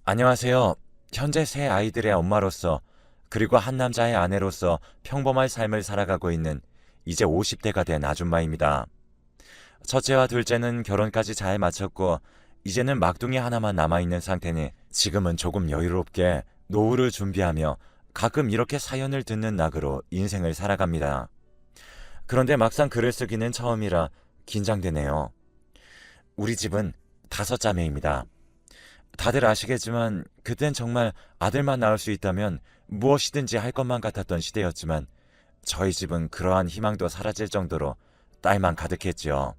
안녕하세요. 현재 세 아이들의 엄마로서 그리고 한 남자의 아내로서 평범한 삶을 살아가고 있는 이제 50대가 된 아줌마입니다. 첫째와 둘째는 결혼까지 잘 마쳤고 이제는 막둥이 하나만 남아있는 상태니 지금은 조금 여유롭게 노후를 준비하며 가끔 이렇게 사연을 듣는 낙으로 인생을 살아갑니다. 그런데 막상 글을 쓰기는 처음이라 긴장되네요. 우리 집은 5자매입니다. 다들 아시겠지만 그땐 정말 아들만 낳을 수 있다면 무엇이든지 할 것만 같았던 시대였지만 저희 집은 그러한 희망도 사라질 정도로 딸만 가득했지요.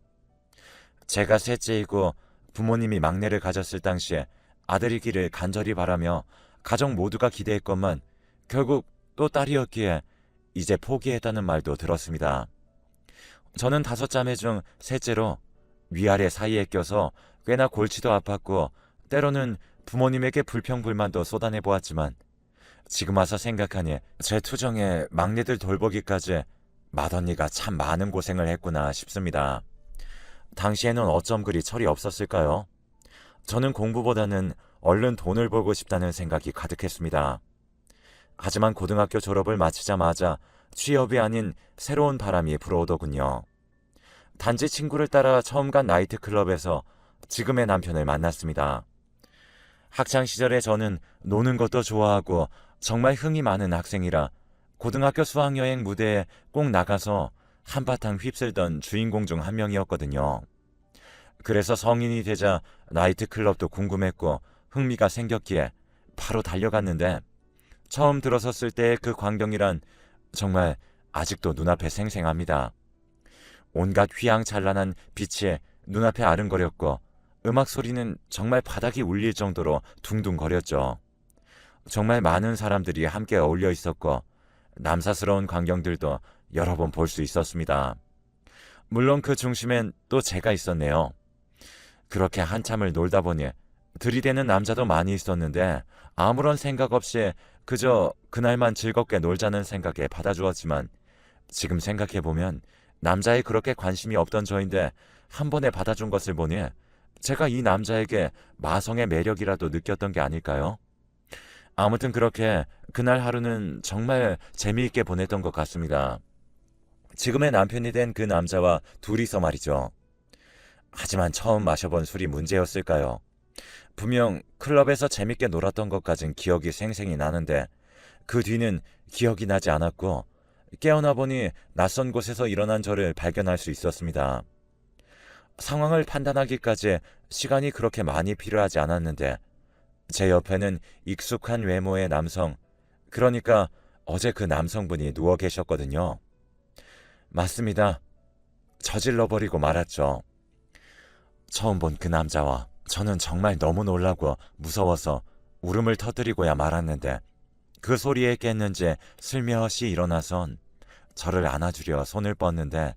제가 셋째이고 부모님이 막내를 가졌을 당시에 아들이기를 간절히 바라며 가족 모두가 기대했건만 결국 또 딸이었기에 이제 포기했다는 말도 들었습니다. 저는 5자매 중 셋째로 위아래 사이에 껴서 꽤나 골치도 아팠고 때로는 부모님에게 불평불만도 쏟아내 보았지만 지금 와서 생각하니 제 투정에 막내들 돌보기까지 맏언니가 참 많은 고생을 했구나 싶습니다. 당시에는 어쩜 그리 철이 없었을까요? 저는 공부보다는 얼른 돈을 벌고 싶다는 생각이 가득했습니다. 하지만 고등학교 졸업을 마치자마자 취업이 아닌 새로운 바람이 불어오더군요. 단지 친구를 따라 처음 간 나이트클럽에서 지금의 남편을 만났습니다. 학창시절에 저는 노는 것도 좋아하고 정말 흥이 많은 학생이라 고등학교 수학여행 무대에 꼭 나가서 한바탕 휩쓸던 주인공 중 한 명이었거든요. 그래서 성인이 되자 나이트클럽도 궁금했고 흥미가 생겼기에 바로 달려갔는데 처음 들어섰을 때의 그 광경이란 정말 아직도 눈앞에 생생합니다. 온갖 휘황찬란한 빛이 눈앞에 아른거렸고 음악 소리는 정말 바닥이 울릴 정도로 둥둥거렸죠. 정말 많은 사람들이 함께 어울려 있었고 남사스러운 광경들도 여러 번 볼 수 있었습니다. 물론 그 중심엔 또 제가 있었네요. 그렇게 한참을 놀다 보니 들이대는 남자도 많이 있었는데 아무런 생각 없이 그저 그날만 즐겁게 놀자는 생각에 받아주었지만 지금 생각해보면 남자에 그렇게 관심이 없던 저인데 한 번에 받아준 것을 보니 제가 이 남자에게 마성의 매력이라도 느꼈던 게 아닐까요? 아무튼 그렇게 그날 하루는 정말 재미있게 보냈던 것 같습니다. 지금의 남편이 된 그 남자와 둘이서 말이죠. 하지만 처음 마셔본 술이 문제였을까요? 분명 클럽에서 재밌게 놀았던 것까진 기억이 생생히 나는데 그 뒤는 기억이 나지 않았고 깨어나 보니 낯선 곳에서 일어난 저를 발견할 수 있었습니다. 상황을 판단하기까지 시간이 그렇게 많이 필요하지 않았는데 제 옆에는 익숙한 외모의 남성, 그러니까 어제 그 남성분이 누워 계셨거든요. 맞습니다. 저질러버리고 말았죠. 처음 본 그 남자와 저는 정말 너무 놀라고 무서워서 울음을 터뜨리고야 말았는데 그 소리에 깼는지 슬며시 일어나선 저를 안아주려 손을 뻗는데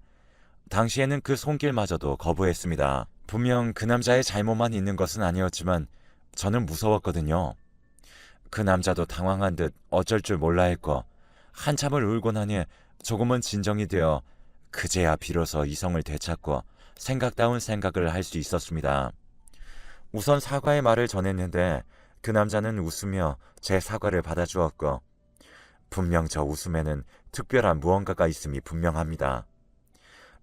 당시에는 그 손길마저도 거부했습니다. 분명 그 남자의 잘못만 있는 것은 아니었지만 저는 무서웠거든요. 그 남자도 당황한 듯 어쩔 줄 몰라 했고 한참을 울고 나니 조금은 진정이 되어 그제야 비로소 이성을 되찾고 생각다운 생각을 할 수 있었습니다. 우선 사과의 말을 전했는데 그 남자는 웃으며 제 사과를 받아주었고 분명 저 웃음에는 특별한 무언가가 있음이 분명합니다.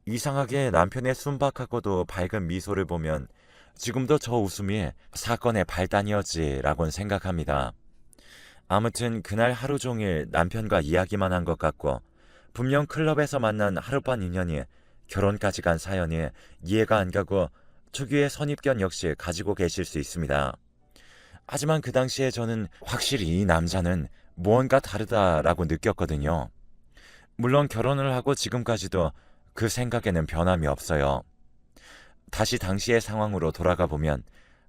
이상하게 남편의 순박하고도 밝은 미소를 보면 지금도 저 웃음이 사건의 발단이었지라곤 생각합니다. 아무튼 그날 하루 종일 남편과 이야기만 한 것 같고 분명 클럽에서 만난 하룻밤 인연이 결혼까지 간 사연이 이해가 안 가고 특유의 선입견 역시 가지고 계실 수 있습니다. 하지만 그 당시에 저는 확실히 이 남자는 무언가 다르다라고 느꼈거든요. 물론 결혼을 하고 지금까지도 그 생각에는 변함이 없어요. 다시 당시의 상황으로 돌아가 보면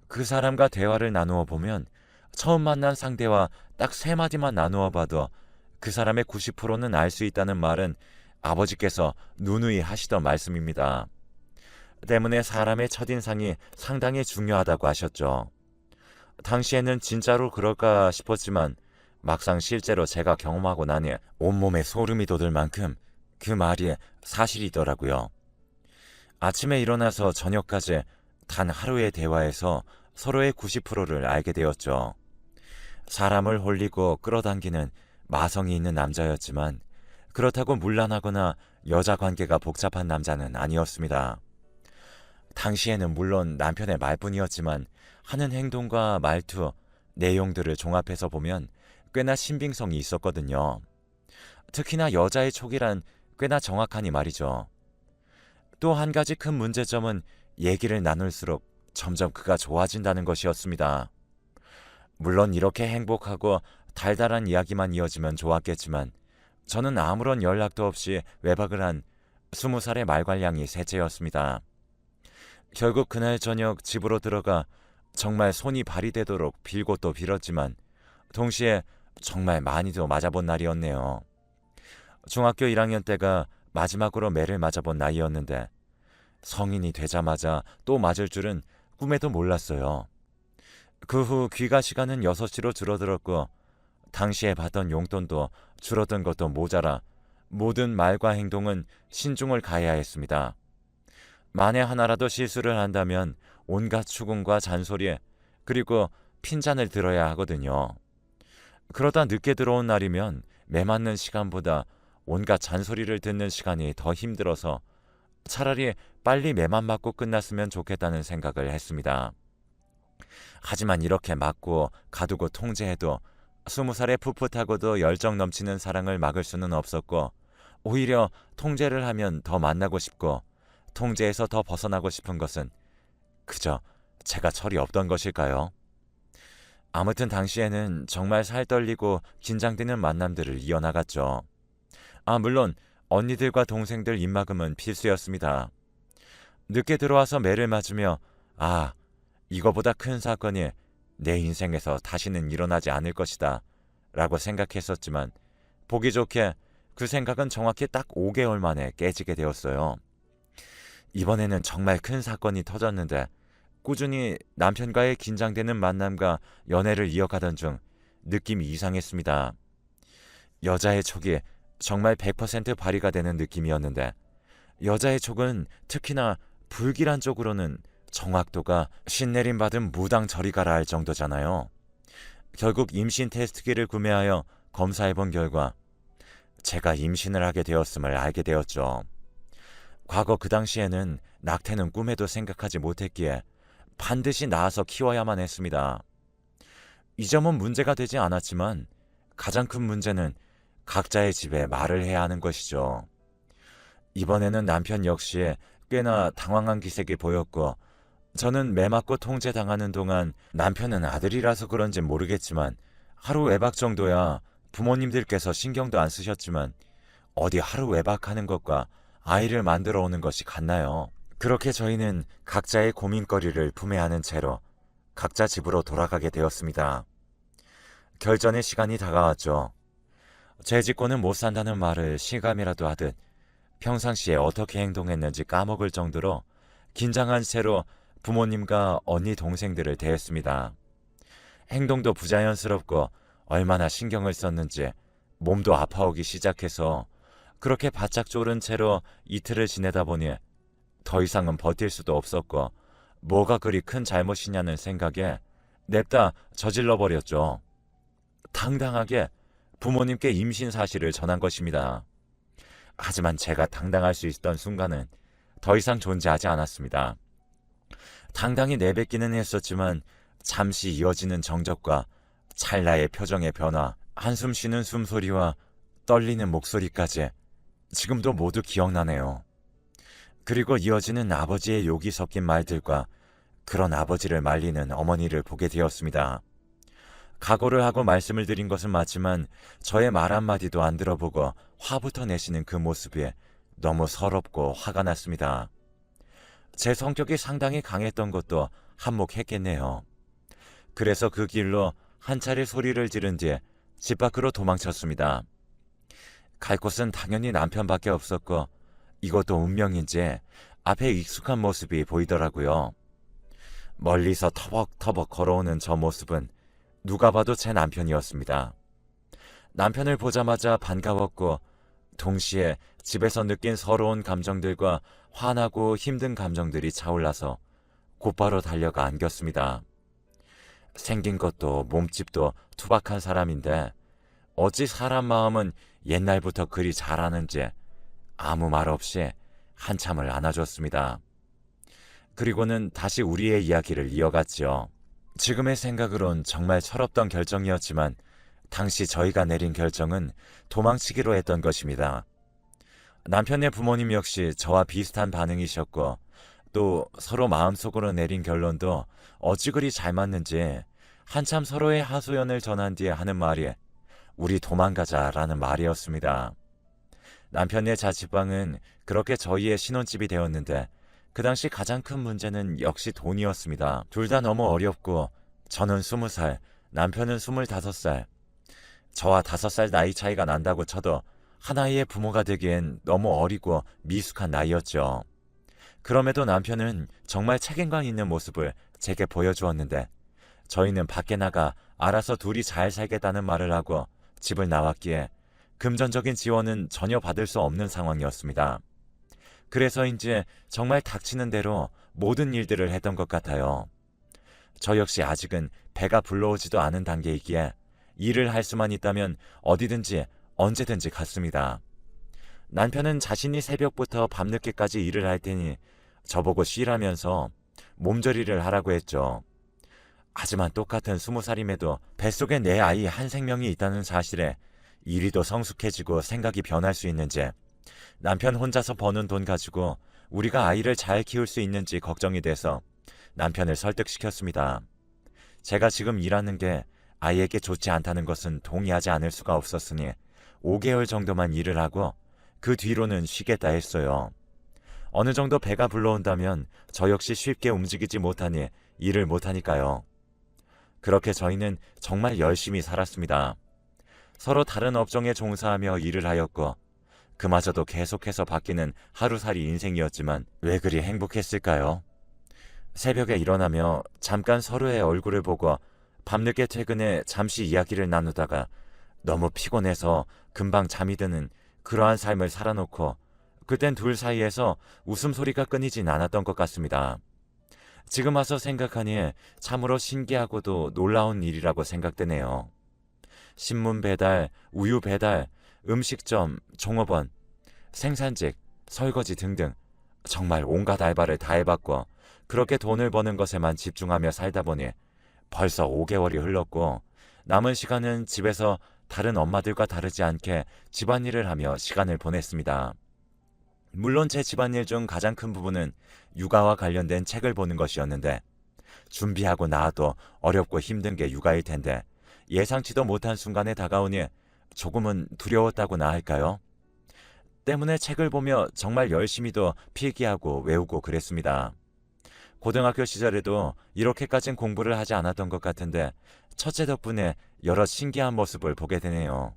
그 사람과 대화를 나누어 보면 처음 만난 상대와 딱 3마디만 나누어 봐도 그 사람의 90%는 알 수 있다는 말은 아버지께서 누누이 하시던 말씀입니다. 때문에 사람의 첫인상이 상당히 중요하다고 하셨죠. 당시에는 진짜로 그럴까 싶었지만 막상 실제로 제가 경험하고 나니 온몸에 소름이 돋을 만큼 그 말이 사실이더라고요. 아침에 일어나서 저녁까지 단 하루의 대화에서 서로의 90%를 알게 되었죠. 사람을 홀리고 끌어당기는 마성이 있는 남자였지만 그렇다고 문란하거나 여자 관계가 복잡한 남자는 아니었습니다. 당시에는 물론 남편의 말뿐이었지만 하는 행동과 말투, 내용들을 종합해서 보면 꽤나 신빙성이 있었거든요. 특히나 여자의 촉이란 꽤나 정확하니 말이죠. 또 한 가지 큰 문제점은 얘기를 나눌수록 점점 그가 좋아진다는 것이었습니다. 물론 이렇게 행복하고 달달한 이야기만 이어지면 좋았겠지만 저는 아무런 연락도 없이 외박을 한 20살의 말괄량이 셋째였습니다. 결국 그날 저녁 집으로 들어가 정말 손이 발이 되도록 빌고 또 빌었지만 동시에 정말 많이도 맞아본 날이었네요. 중학교 1학년 때가 마지막으로 매를 맞아본 나이였는데 성인이 되자마자 또 맞을 줄은 꿈에도 몰랐어요. 그 후 귀가 시간은 6시로 줄어들었고 당시에 받던 용돈도 줄어든 것도 모자라 모든 말과 행동은 신중을 가해야 했습니다. 만에 하나라도 실수를 한다면 온갖 추궁과 잔소리 그리고 핀잔을 들어야 하거든요. 그러다 늦게 들어온 날이면 매 맞는 시간보다 온갖 잔소리를 듣는 시간이 더 힘들어서 차라리 빨리 매만 맞고 끝났으면 좋겠다는 생각을 했습니다. 하지만 이렇게 맞고 가두고 통제해도 20살의 풋풋하고도 열정 넘치는 사랑을 막을 수는 없었고 오히려 통제를 하면 더 만나고 싶고 통제에서 더 벗어나고 싶은 것은 그저 제가 철이 없던 것일까요? 아무튼 당시에는 정말 살떨리고 긴장되는 만남들을 이어나갔죠. 물론 언니들과 동생들 입막음은 필수였습니다. 늦게 들어와서 매를 맞으며 이거보다 큰 사건이 내 인생에서 다시는 일어나지 않을 것이다 라고 생각했었지만 보기 좋게 그 생각은 정확히 딱 5개월 만에 깨지게 되었어요. 이번에는 정말 큰 사건이 터졌는데 꾸준히 남편과의 긴장되는 만남과 연애를 이어가던 중 느낌이 이상했습니다. 여자의 촉이 정말 100% 발휘가 되는 느낌이었는데 여자의 촉은 특히나 불길한 쪽으로는 정확도가 신내림 받은 무당 저리 가라 할 정도잖아요. 결국 임신 테스트기를 구매하여 검사해본 결과 제가 임신을 하게 되었음을 알게 되었죠. 과거 그 당시에는 낙태는 꿈에도 생각하지 못했기에 반드시 낳아서 키워야만 했습니다. 이 점은 문제가 되지 않았지만 가장 큰 문제는 각자의 집에 말을 해야 하는 것이죠. 이번에는 남편 역시 꽤나 당황한 기색이 보였고 저는 매 맞고 통제당하는 동안 남편은 아들이라서 그런지 모르겠지만 하루 외박 정도야 부모님들께서 신경도 안 쓰셨지만 어디 하루 외박하는 것과 아이를 만들어 오는 것이 같나요? 그렇게 저희는 각자의 고민거리를 품에 안은 채로 각자 집으로 돌아가게 되었습니다. 결전의 시간이 다가왔죠. 제 짓고는 못 산다는 말을 실감이라도 하듯 평상시에 어떻게 행동했는지 까먹을 정도로 긴장한 채로 부모님과 언니 동생들을 대했습니다. 행동도 부자연스럽고 얼마나 신경을 썼는지 몸도 아파오기 시작해서 그렇게 바짝 졸은 채로 이틀을 지내다 보니 더 이상은 버틸 수도 없었고 뭐가 그리 큰 잘못이냐는 생각에 냅다 저질러 버렸죠. 당당하게 부모님께 임신 사실을 전한 것입니다. 하지만 제가 당당할 수 있었던 순간은 더 이상 존재하지 않았습니다. 당당히 내뱉기는 했었지만 잠시 이어지는 정적과 찰나의 표정의 변화, 한숨 쉬는 숨소리와 떨리는 목소리까지 지금도 모두 기억나네요. 그리고 이어지는 아버지의 욕이 섞인 말들과 그런 아버지를 말리는 어머니를 보게 되었습니다. 각오를 하고 말씀을 드린 것은 맞지만 저의 말 한마디도 안 들어보고 화부터 내시는 그 모습이 너무 서럽고 화가 났습니다. 제 성격이 상당히 강했던 것도 한몫했겠네요. 그래서 그 길로 한 차례 소리를 지른 뒤 집 밖으로 도망쳤습니다. 갈 곳은 당연히 남편밖에 없었고 이것도 운명인지 앞에 익숙한 모습이 보이더라고요. 멀리서 터벅터벅 걸어오는 저 모습은 누가 봐도 제 남편이었습니다. 남편을 보자마자 반가웠고 동시에 집에서 느낀 서러운 감정들과 화나고 힘든 감정들이 차올라서 곧바로 달려가 안겼습니다. 생긴 것도 몸집도 투박한 사람인데 어찌 사람 마음은 옛날부터 그리 잘하는지 아무 말 없이 한참을 안아줬습니다. 그리고는 다시 우리의 이야기를 이어갔지요. 지금의 생각으론 정말 철없던 결정이었지만 당시 저희가 내린 결정은 도망치기로 했던 것입니다. 남편의 부모님 역시 저와 비슷한 반응이셨고 또 서로 마음속으로 내린 결론도 어찌 그리 잘 맞는지 한참 서로의 하소연을 전한 뒤에 하는 말이 우리 도망가자라는 말이었습니다. 남편의 자취방은 그렇게 저희의 신혼집이 되었는데 그 당시 가장 큰 문제는 역시 돈이었습니다. 둘 다 너무 어렵고 저는 20살, 남편은 25살. 저와 5살 나이 차이가 난다고 쳐도 하나의 부모가 되기엔 너무 어리고 미숙한 나이였죠. 그럼에도 남편은 정말 책임감 있는 모습을 제게 보여주었는데 저희는 밖에 나가 알아서 둘이 잘 살겠다는 말을 하고 집을 나왔기에 금전적인 지원은 전혀 받을 수 없는 상황이었습니다. 그래서인지 정말 닥치는 대로 모든 일들을 했던 것 같아요. 저 역시 아직은 배가 불러오지도 않은 단계이기에 일을 할 수만 있다면 어디든지 언제든지 갔습니다. 남편은 자신이 새벽부터 밤늦게까지 일을 할 테니 저보고 쉬라면서 몸조리를 하라고 했죠. 하지만 똑같은 20살임에도 뱃속에 내 아이 한 생명이 있다는 사실에 이리도 성숙해지고 생각이 변할 수 있는지 남편 혼자서 버는 돈 가지고 우리가 아이를 잘 키울 수 있는지 걱정이 돼서 남편을 설득시켰습니다. 제가 지금 일하는 게 아이에게 좋지 않다는 것은 동의하지 않을 수가 없었으니 5개월 정도만 일을 하고 그 뒤로는 쉬겠다 했어요. 어느 정도 배가 불러온다면 저 역시 쉽게 움직이지 못하니 일을 못하니까요. 그렇게 저희는 정말 열심히 살았습니다. 서로 다른 업종에 종사하며 일을 하였고 그마저도 계속해서 바뀌는 하루살이 인생이었지만 왜 그리 행복했을까요? 새벽에 일어나며 잠깐 서로의 얼굴을 보고 밤늦게 퇴근해 잠시 이야기를 나누다가 너무 피곤해서 금방 잠이 드는 그러한 삶을 살아놓고 그땐 둘 사이에서 웃음소리가 끊이진 않았던 것 같습니다. 지금 와서 생각하니 참으로 신기하고도 놀라운 일이라고 생각되네요. 신문 배달, 우유 배달, 음식점, 종업원, 생산직, 설거지 등등 정말 온갖 알바를 다 해봤고 그렇게 돈을 버는 것에만 집중하며 살다 보니 벌써 5개월이 흘렀고 남은 시간은 집에서 다른 엄마들과 다르지 않게 집안일을 하며 시간을 보냈습니다. 물론 제 집안일 중 가장 큰 부분은 육아와 관련된 책을 보는 것이었는데 준비하고 나와도 어렵고 힘든 게 육아일 텐데 예상치도 못한 순간에 다가오니 조금은 두려웠다고나 할까요? 때문에 책을 보며 정말 열심히도 필기하고 외우고 그랬습니다. 고등학교 시절에도 이렇게까진 공부를 하지 않았던 것 같은데 첫째 덕분에 여러 신기한 모습을 보게 되네요.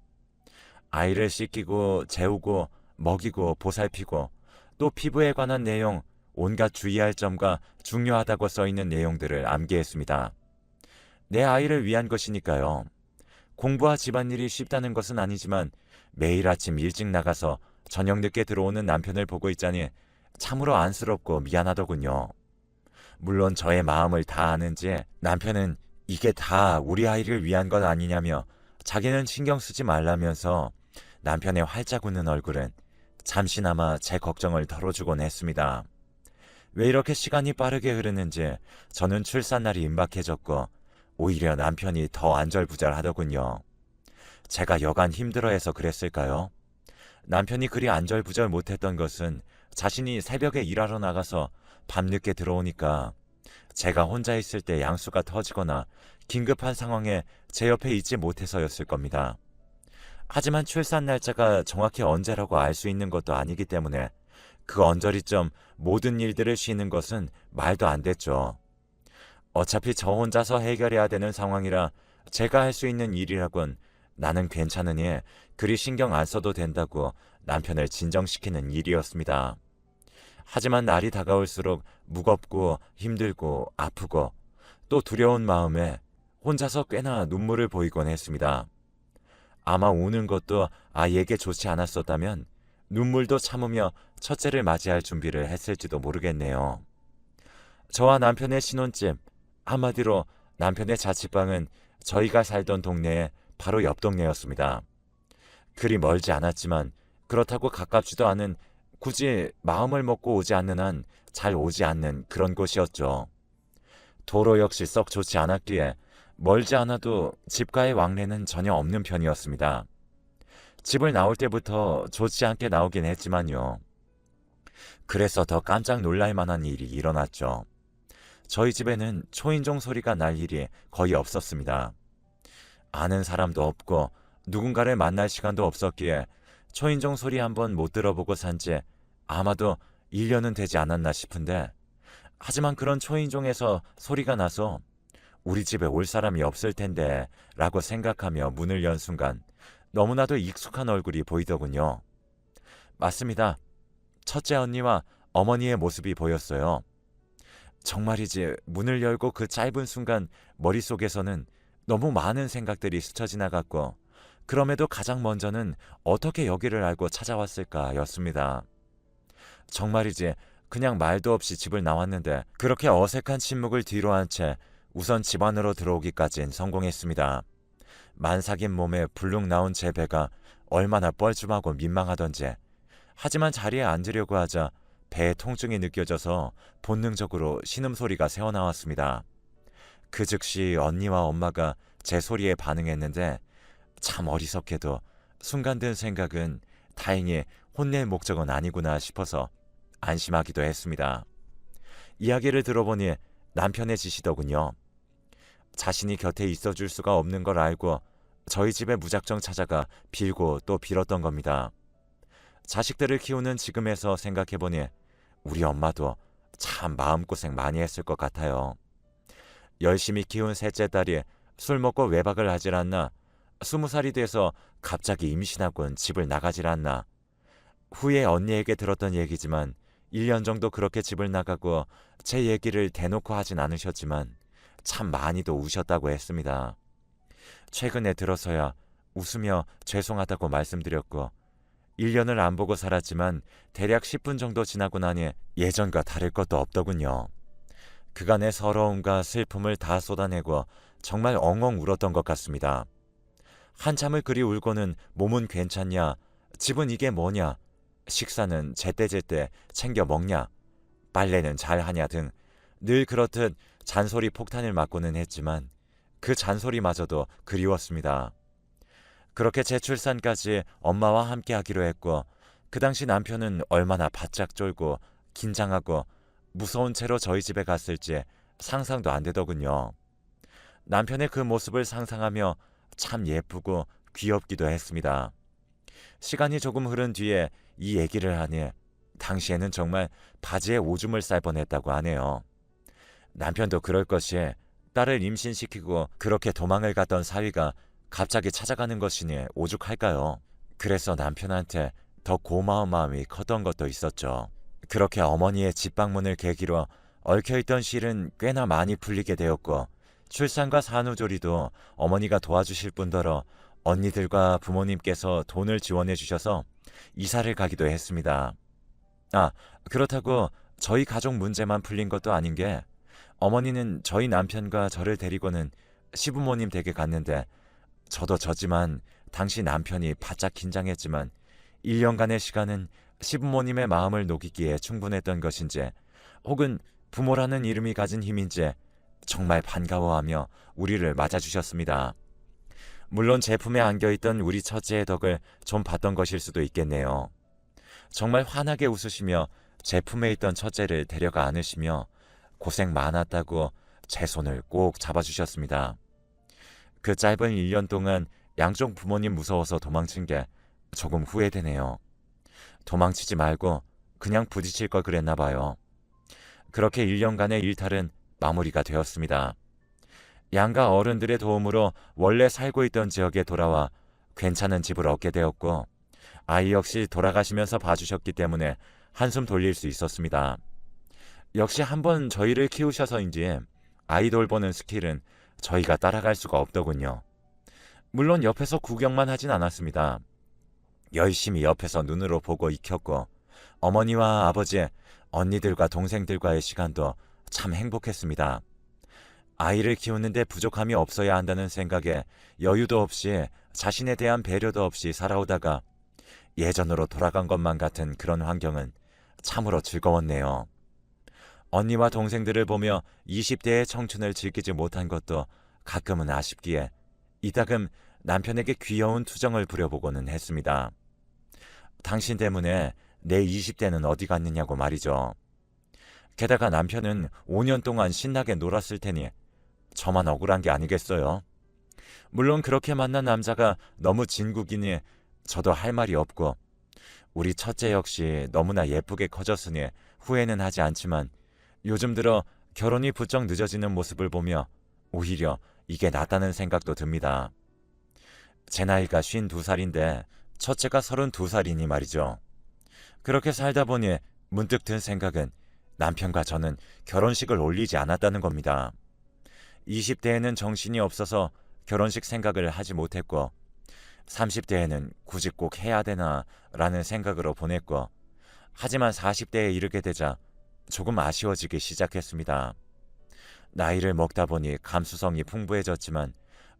아이를 씻기고 재우고 먹이고 보살피고 또 피부에 관한 내용, 온갖 주의할 점과 중요하다고 써있는 내용들을 암기했습니다. 내 아이를 위한 것이니까요. 공부와 집안일이 쉽다는 것은 아니지만 매일 아침 일찍 나가서 저녁 늦게 들어오는 남편을 보고 있자니 참으로 안쓰럽고 미안하더군요. 물론 저의 마음을 다 아는지 남편은 이게 다 우리 아이를 위한 것 아니냐며 자기는 신경 쓰지 말라면서 남편의 활짝 웃는 얼굴은 잠시나마 제 걱정을 덜어주곤 했습니다. 왜 이렇게 시간이 빠르게 흐르는지 저는 출산날이 임박해졌고 오히려 남편이 더 안절부절하더군요. 제가 여간 힘들어해서 그랬을까요? 남편이 그리 안절부절 못했던 것은 자신이 새벽에 일하러 나가서 밤늦게 들어오니까 제가 혼자 있을 때 양수가 터지거나 긴급한 상황에 제 옆에 있지 못해서였을 겁니다. 하지만 출산 날짜가 정확히 언제라고 알 수 있는 것도 아니기 때문에 그 언저리점 모든 일들을 쉬는 것은 말도 안 됐죠. 어차피 저 혼자서 해결해야 되는 상황이라 제가 할 수 있는 일이라곤 나는 괜찮으니 그리 신경 안 써도 된다고 남편을 진정시키는 일이었습니다. 하지만 날이 다가올수록 무겁고 힘들고 아프고 또 두려운 마음에 혼자서 꽤나 눈물을 보이곤 했습니다. 아마 우는 것도 아이에게 좋지 않았었다면 눈물도 참으며 첫째를 맞이할 준비를 했을지도 모르겠네요. 저와 남편의 신혼집, 한마디로 남편의 자취방은 저희가 살던 동네의 바로 옆 동네였습니다. 그리 멀지 않았지만 그렇다고 가깝지도 않은, 굳이 마음을 먹고 오지 않는 한 잘 오지 않는 그런 곳이었죠. 도로 역시 썩 좋지 않았기에 멀지 않아도 집과의 왕래는 전혀 없는 편이었습니다. 집을 나올 때부터 좋지 않게 나오긴 했지만요. 그래서 더 깜짝 놀랄 만한 일이 일어났죠. 저희 집에는 초인종 소리가 날 일이 거의 없었습니다. 아는 사람도 없고 누군가를 만날 시간도 없었기에 초인종 소리 한번 못 들어보고 산 지 아마도 1년은 되지 않았나 싶은데, 하지만 그런 초인종에서 소리가 나서 우리 집에 올 사람이 없을 텐데 라고 생각하며 문을 연 순간 너무나도 익숙한 얼굴이 보이더군요. 맞습니다. 첫째 언니와 어머니의 모습이 보였어요. 정말이지 문을 열고 그 짧은 순간 머릿속에서는 너무 많은 생각들이 스쳐 지나갔고, 그럼에도 가장 먼저는 어떻게 여기를 알고 찾아왔을까였습니다. 정말이지 그냥 말도 없이 집을 나왔는데 그렇게 어색한 침묵을 뒤로 한 채 우선 집 안으로 들어오기까진 성공했습니다. 만삭인 몸에 불룩 나온 제 배가 얼마나 뻘쭘하고 민망하던지, 하지만 자리에 앉으려고 하자 배에 통증이 느껴져서 본능적으로 신음소리가 새어나왔습니다. 그 즉시 언니와 엄마가 제 소리에 반응했는데, 참 어리석게도 순간 든 생각은 다행히 혼낼 목적은 아니구나 싶어서 안심하기도 했습니다. 이야기를 들어보니 남편의 짓이더군요. 자신이 곁에 있어줄 수가 없는 걸 알고 저희 집에 무작정 찾아가 빌고 또 빌었던 겁니다. 자식들을 키우는 지금에서 생각해보니 우리 엄마도 참 마음고생 많이 했을 것 같아요. 열심히 키운 셋째 딸이 술 먹고 외박을 하질 않나, 20살이 돼서 갑자기 임신하곤 집을 나가질 않나. 후에 언니에게 들었던 얘기지만 1년 정도 그렇게 집을 나가고 제 얘기를 대놓고 하진 않으셨지만 참 많이도 우셨다고 했습니다. 최근에 들어서야 웃으며 죄송하다고 말씀드렸고, 1년을 안 보고 살았지만 대략 10분 정도 지나고 나니 예전과 다를 것도 없더군요. 그간의 서러움과 슬픔을 다 쏟아내고 정말 엉엉 울었던 것 같습니다. 한참을 그리 울고는 몸은 괜찮냐, 집은 이게 뭐냐, 식사는 제때제때 챙겨 먹냐, 빨래는 잘하냐 등 늘 그렇듯 잔소리 폭탄을 맞고는 했지만 그 잔소리마저도 그리웠습니다. 그렇게 제 출산까지 엄마와 함께 하기로 했고, 그 당시 남편은 얼마나 바짝 쫄고 긴장하고 무서운 채로 저희 집에 갔을지 상상도 안 되더군요. 남편의 그 모습을 상상하며 참 예쁘고 귀엽기도 했습니다. 시간이 조금 흐른 뒤에 이 얘기를 하니 당시에는 정말 바지에 오줌을 쌀 뻔했다고 하네요. 남편도 그럴 것이 딸을 임신시키고 그렇게 도망을 갔던 사위가 갑자기 찾아가는 것이니 오죽할까요? 그래서 남편한테 더 고마운 마음이 컸던 것도 있었죠. 그렇게 어머니의 집 방문을 계기로 얽혀있던 실은 꽤나 많이 풀리게 되었고, 출산과 산후조리도 어머니가 도와주실 뿐더러 언니들과 부모님께서 돈을 지원해 주셔서 이사를 가기도 했습니다. 그렇다고 저희 가족 문제만 풀린 것도 아닌 게, 어머니는 저희 남편과 저를 데리고는 시부모님 댁에 갔는데, 저도 저지만 당시 남편이 바짝 긴장했지만 1년간의 시간은 시부모님의 마음을 녹이기에 충분했던 것인지, 혹은 부모라는 이름이 가진 힘인지 정말 반가워하며 우리를 맞아주셨습니다. 물론 제품에 안겨있던 우리 처제의 덕을 좀 봤던 것일 수도 있겠네요. 정말 환하게 웃으시며 제품에 있던 처제를 데려가 안으시며 고생 많았다고 제 손을 꼭 잡아주셨습니다. 그 짧은 1년 동안 양쪽 부모님 무서워서 도망친 게 조금 후회되네요. 도망치지 말고 그냥 부딪힐 걸 그랬나 봐요. 그렇게 1년간의 일탈은 마무리가 되었습니다. 양가 어른들의 도움으로 원래 살고 있던 지역에 돌아와 괜찮은 집을 얻게 되었고, 아이 역시 돌아가시면서 봐주셨기 때문에 한숨 돌릴 수 있었습니다. 역시 한번 저희를 키우셔서인지 아이 돌보는 스킬은 저희가 따라갈 수가 없더군요. 물론 옆에서 구경만 하진 않았습니다. 열심히 옆에서 눈으로 보고 익혔고, 어머니와 아버지, 언니들과 동생들과의 시간도 참 행복했습니다. 아이를 키우는데 부족함이 없어야 한다는 생각에 여유도 없이 자신에 대한 배려도 없이 살아오다가 예전으로 돌아간 것만 같은 그런 환경은 참으로 즐거웠네요. 언니와 동생들을 보며 20대의 청춘을 즐기지 못한 것도 가끔은 아쉽기에 이따금 남편에게 귀여운 투정을 부려보고는 했습니다. 당신 때문에 내 20대는 어디 갔느냐고 말이죠. 게다가 남편은 5년 동안 신나게 놀았을 테니 저만 억울한 게 아니겠어요. 물론 그렇게 만난 남자가 너무 진국이니 저도 할 말이 없고 우리 첫째 역시 너무나 예쁘게 커졌으니 후회는 하지 않지만 요즘 들어 결혼이 부쩍 늦어지는 모습을 보며 오히려 이게 낫다는 생각도 듭니다. 제 나이가 52살인데 첫째가 32살이니 말이죠. 그렇게 살다 보니 문득 든 생각은 남편과 저는 결혼식을 올리지 않았다는 겁니다. 20대에는 정신이 없어서 결혼식 생각을 하지 못했고 30대에는 굳이 꼭 해야 되나 라는 생각으로 보냈고 하지만 40대에 이르게 되자 조금 아쉬워지기 시작했습니다. 나이를 먹다 보니 감수성이 풍부해졌지만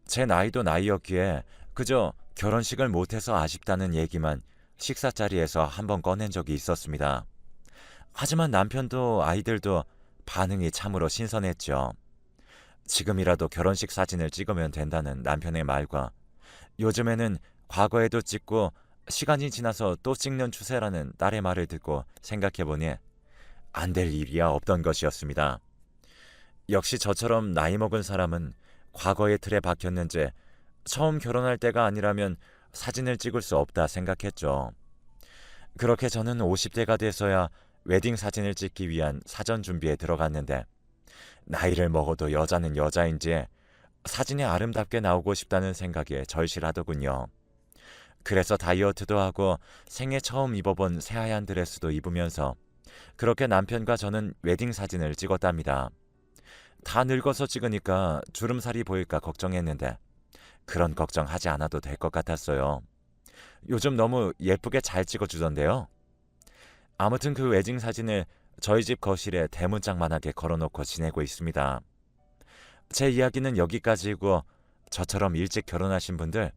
제 나이도 나이였기에 그저 결혼식을 못해서 아쉽다는 얘기만 식사 자리에서 한번 꺼낸 적이 있었습니다. 하지만 남편도 아이들도 반응이 참으로 신선했죠. 지금이라도 결혼식 사진을 찍으면 된다는 남편의 말과 요즘에는 과거에도 찍고 시간이 지나서 또 찍는 추세라는 딸의 말을 듣고 생각해보니 안 될 일이야 없던 것이었습니다. 역시 저처럼 나이 먹은 사람은 과거의 틀에 박혔는지 처음 결혼할 때가 아니라면 사진을 찍을 수 없다 생각했죠. 그렇게 저는 50대가 돼서야 웨딩 사진을 찍기 위한 사전 준비에 들어갔는데 나이를 먹어도 여자는 여자인지 사진이 아름답게 나오고 싶다는 생각에 절실하더군요. 그래서 다이어트도 하고 생애 처음 입어본 새하얀 드레스도 입으면서 그렇게 남편과 저는 웨딩 사진을 찍었답니다. 다 늙어서 찍으니까 주름살이 보일까 걱정했는데 그런 걱정하지 않아도 될 것 같았어요. 요즘 너무 예쁘게 잘 찍어주던데요. 아무튼 그 웨딩 사진을 저희 집 거실에 대문짝만하게 걸어놓고 지내고 있습니다. 제 이야기는 여기까지이고 저처럼 일찍 결혼하신 분들